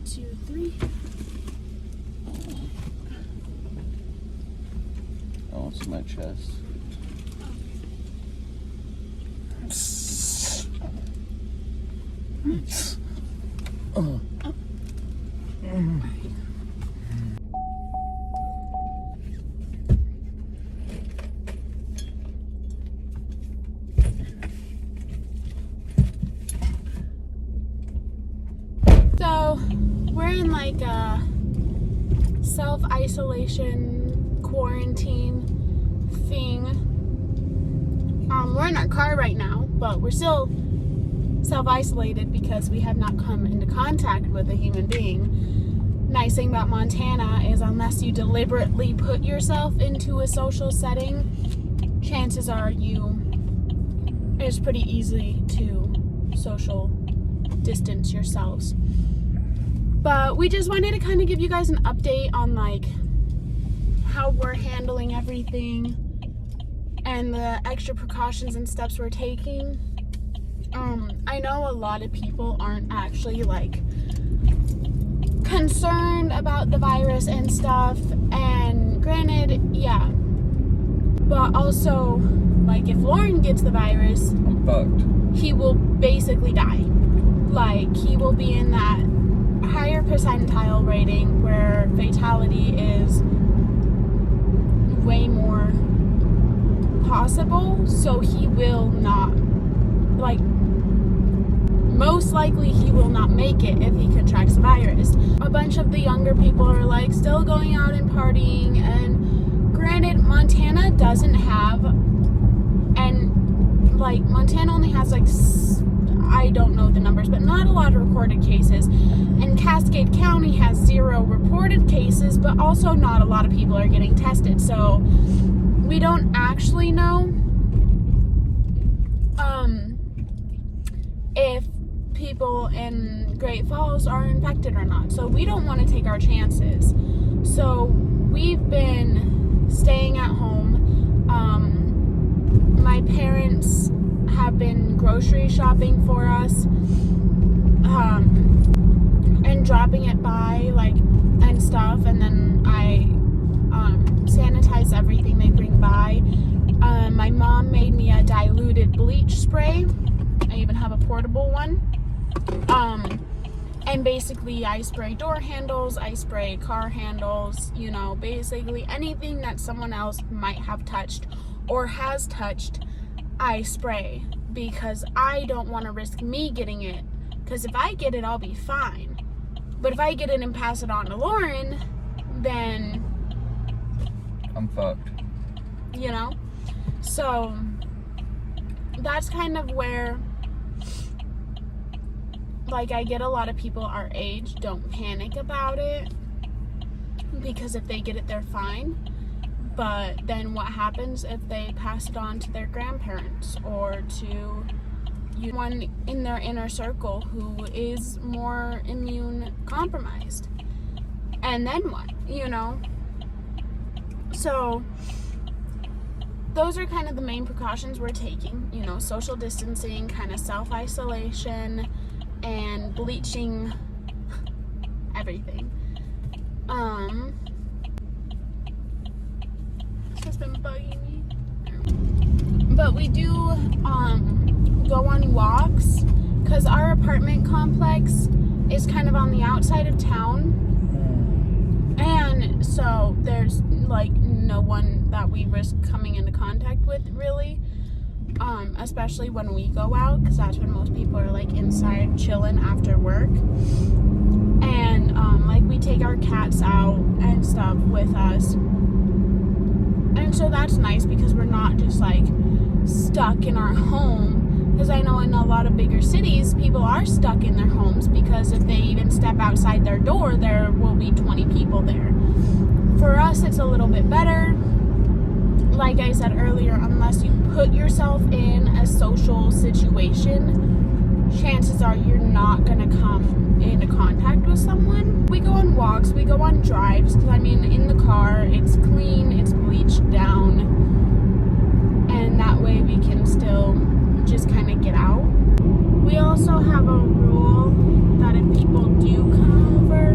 2, 3. Oh, it's my chest. Oh. So we're in like a self-isolation quarantine thing. We're in our car right now, but we're still self-isolated because we have not come into contact with a human being. Nice thing about Montana is unless you deliberately put yourself into a social setting, chances are it's pretty easy to social distance yourselves. But we just wanted to kind of give you guys an update on like how we're handling everything and the extra precautions and steps we're taking. I know a lot of people aren't actually like concerned about the virus and stuff, and granted, yeah, but also like if Loren gets the virus, I'm fucked. He will basically die. Like he will be in that higher percentile rating where fatality is way more possible, so he will not, like, most likely he will not make it if he contracts the virus. A bunch of the younger people are like still going out and partying, and granted Montana doesn't have, and like Montana only has like, I don't know the numbers, but not a lot of recorded cases, and Cascade County has 0 reported cases, but also not a lot of people are getting tested, so we don't actually know if people in Great Falls are infected or not. So we don't want to take our chances. So we've been staying at home. My parents have been grocery shopping for us, and dropping it by, like, and stuff, and then I sanitize everything they bring by. My mom made me a diluted bleach spray. I even have a portable one. And basically I spray door handles, I spray car handles, you know, basically anything that someone else might have touched or has touched, I spray, because I don't want to risk me getting it, because if I get it, I'll be fine. But if I get it and pass it on to Loren, then I'm fucked. You know? So that's kind of where, like, I get a lot of people our age don't panic about it, because if they get it, they're fine. But then what happens if they pass it on to their grandparents or to one in their inner circle who is more immune compromised? And then what, you know? So those are kind of the main precautions we're taking, you know, social distancing, kind of self-isolation, and bleaching everything. This has been bugging me. But we do go on walks, because our apartment complex is kind of on the outside of town, and so there's like no one that we risk coming into contact with, really. Especially when we go out, because that's when most people are like inside chilling after work. And like we take our cats out and stuff with us, and so that's nice because we're not just like stuck in our home, because I know in a lot of bigger cities people are stuck in their homes, because if they even step outside their door, there will be 20 people there. For us, it's a little bit better. Like I said earlier, unless you put yourself in a social situation, chances are you're not going to come into contact with someone. We go on walks, we go on drives, because I mean, in the car, it's clean, it's bleached down, and that way we can still just kind of get out. We also have a rule that if people do come over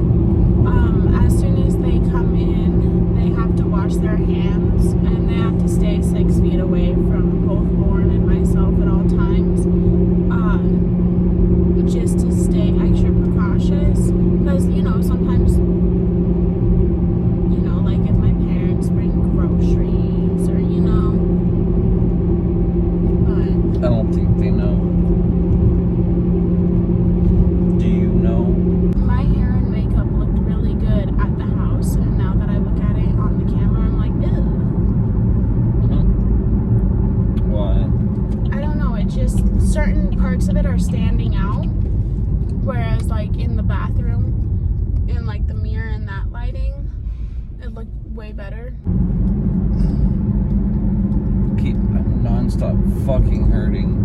like in the bathroom, in like the mirror and that lighting, it looked way better. I'm non-stop fucking hurting.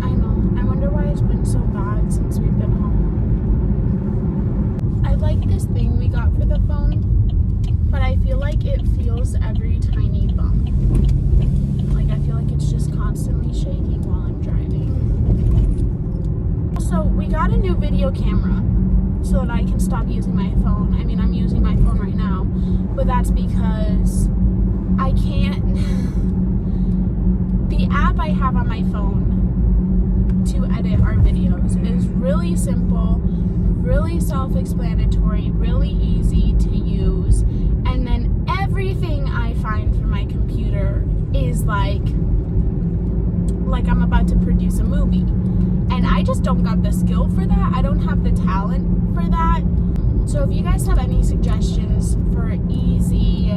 I know. I wonder why it's been so bad since we've been home. I like this thing we got for the phone, but I feel like it feels every tiny bump. Like I feel like it's just constantly shaking while I'm driving. Also, we got a new video camera so that I can stop using my phone. I mean, I'm using my phone right now, but that's because I can't. The app I have on my phone to edit our videos is really simple, really self-explanatory, really easy to use, and then everything I find for my computer is like I'm about to produce a movie, and I just don't got the skill for that. I don't have the talent for that. So if you guys have any suggestions for easy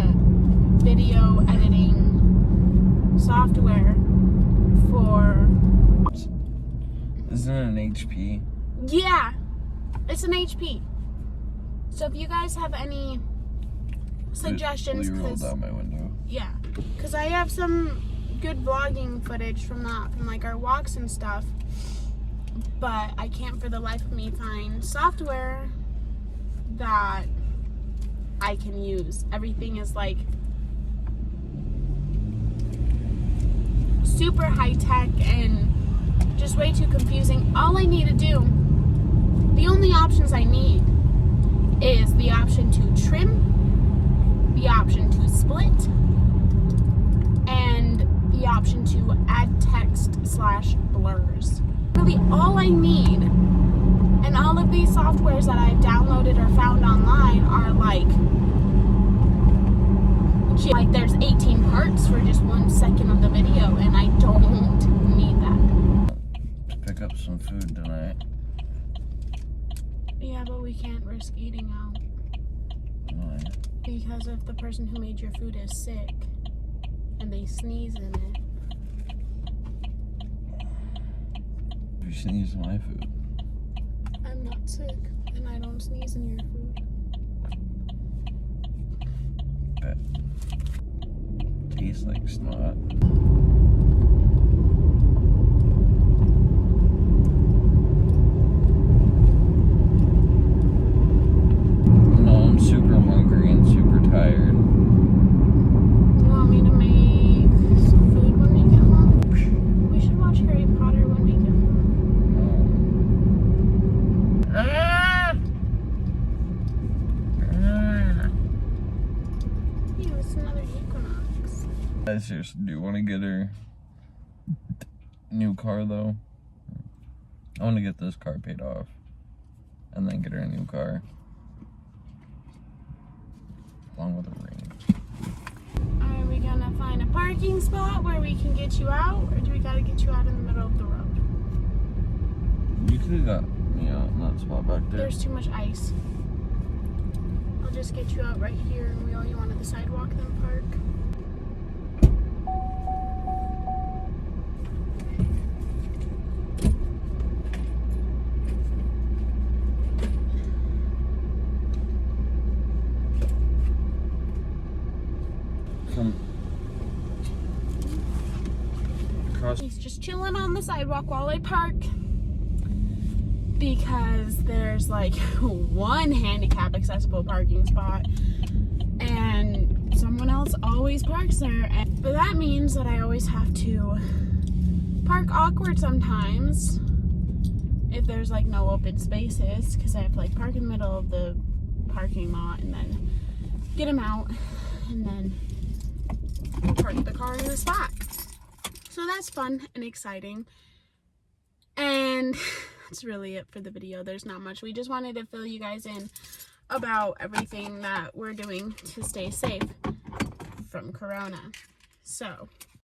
video editing software for... Isn't it an HP? Yeah, it's an HP. So if you guys have any suggestions, Will you roll down my window? Yeah, because I have some good vlogging footage from that, from like our walks and stuff, but I can't for the life of me find software that I can use. Everything is like super high tech and just way too confusing. All I need to do, the only options I need is the option to trim, the option to split, and the option to add text/blurs. Really all I need, and all of these softwares that I've downloaded or found online are like there's 18 parts for just 1 second of the video, and I don't need that. Pick up some food tonight. Yeah, but we can't risk eating out. Why? Because if the person who made your food is sick and they sneeze in it. You sneeze in my food. I'm not sick and I don't sneeze in your food. Bet. Tastes like snot. Super hungry and super tired. You want me to make some food when we get home? We should watch Harry Potter when we get home. Ew, it's another equinox. I seriously do want to get her new car though. I want to get this car paid off and then get her a new car. Along with a ring. Are we gonna find a parking spot where we can get you out, or do we gotta get you out in the middle of the road? You could have got me out in that spot back there. There's too much ice. I'll just get you out right here and wheel you onto the sidewalk, then park. He's just chilling on the sidewalk while I park, because there's like one handicap accessible parking spot and someone else always parks there, but that means that I always have to park awkward sometimes if there's like no open spaces, because I have to like park in the middle of the parking lot and then get him out and then park the car in the spot. So that's fun and exciting. And that's really it for the video. There's not much. We just wanted to fill you guys in about everything that we're doing to stay safe from Corona. So